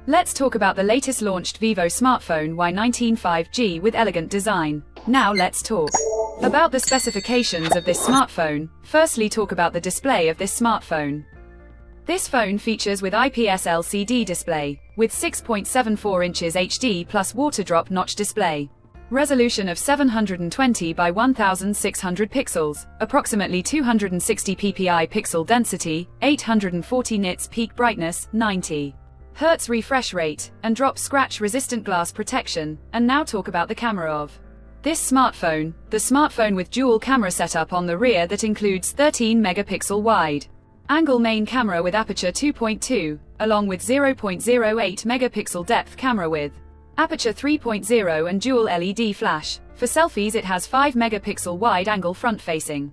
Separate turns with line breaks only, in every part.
Let's talk about the latest launched Vivo smartphone Y19 5G with elegant design. Now let's talk about the specifications of this smartphone. Firstly, talk about the display of this smartphone. This phone features with IPS LCD display, with 6.74 inches HD plus water drop notch display. Resolution of 720 by 1600 pixels, approximately 260 ppi pixel density, 840 nits peak brightness, 90 Hz refresh rate, and drop scratch resistant glass protection. And now talk about the camera of this smartphone. The smartphone with dual camera setup on the rear that includes 13 megapixel wide angle main camera with aperture 2.2, along with 0.08 megapixel depth camera with aperture 3.0 and dual LED flash. For selfies it has 5 megapixel wide angle front facing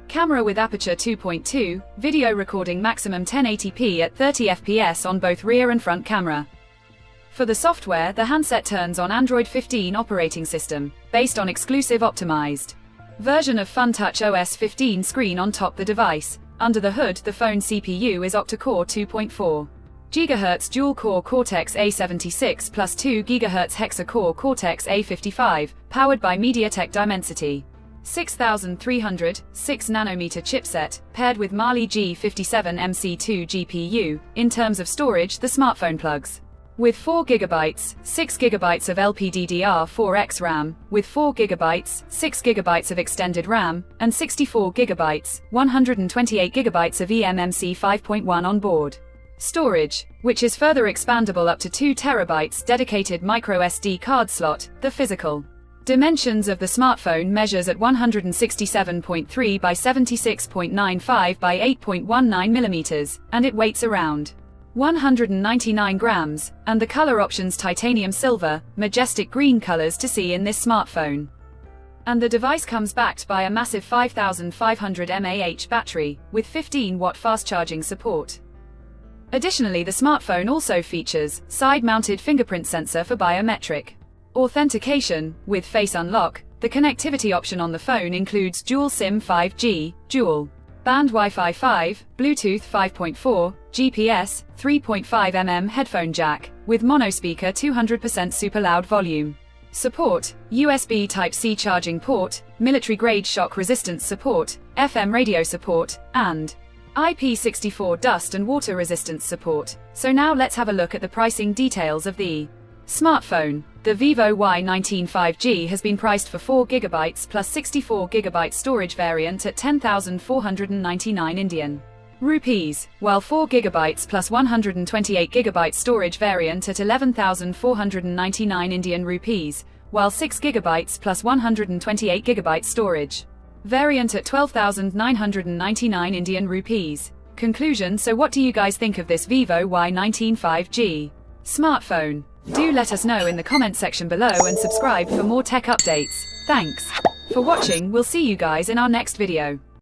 camera with aperture 2.2, video recording maximum 1080p at 30 fps on both rear and front camera. For the software, the handset turns on Android 15 operating system, based on exclusive optimized version of FunTouch OS 15 screen on top the device. Under the hood, the phone CPU is octa-core 2.4 GHz dual-core Cortex-A76 plus 2 GHz hexa-core Cortex-A55, powered by MediaTek Dimensity 6300 6nm chipset, paired with Mali G57 MC2 GPU. In terms of storage, the smartphone plugs with 4 GB, 6 GB of LPDDR4X RAM, with 4 GB, 6 GB of extended RAM, and 64 GB, 128 GB of eMMC 5.1 on board storage, which is further expandable up to 2 TB dedicated microSD card slot. The physical dimensions of the smartphone measures at 167.3 by 76.95 by 8.19 mm, and it weighs around 199 grams, and the color options titanium silver, majestic green colors to see in this smartphone. And the device comes backed by a massive 5500 mAh battery, with 15-watt fast charging support. Additionally, the smartphone also features side-mounted fingerprint sensor for biometric authentication, with Face Unlock. The connectivity option on the phone includes dual SIM 5G, dual band Wi-Fi 5, Bluetooth 5.4, GPS, 3.5mm headphone jack, with monospeaker 200% super loud volume support, USB Type-C charging port, military-grade shock resistance support, FM radio support, and IP64 dust and water resistance support. So now let's have a look at the pricing details of the smartphone. The Vivo Y19 5G has been priced for 4 GB plus 64 GB storage variant at 10,499 Indian rupees, while 4 GB plus 128 GB storage variant at 11,499 Indian rupees, while 6 GB plus 128 GB storage variant at 12,999 Indian rupees. Conclusion: so what do you guys think of this Vivo Y19 5G smartphone? Do let us know in the comment section below and subscribe for more tech updates. Thanks for watching. We'll see you guys in our next video.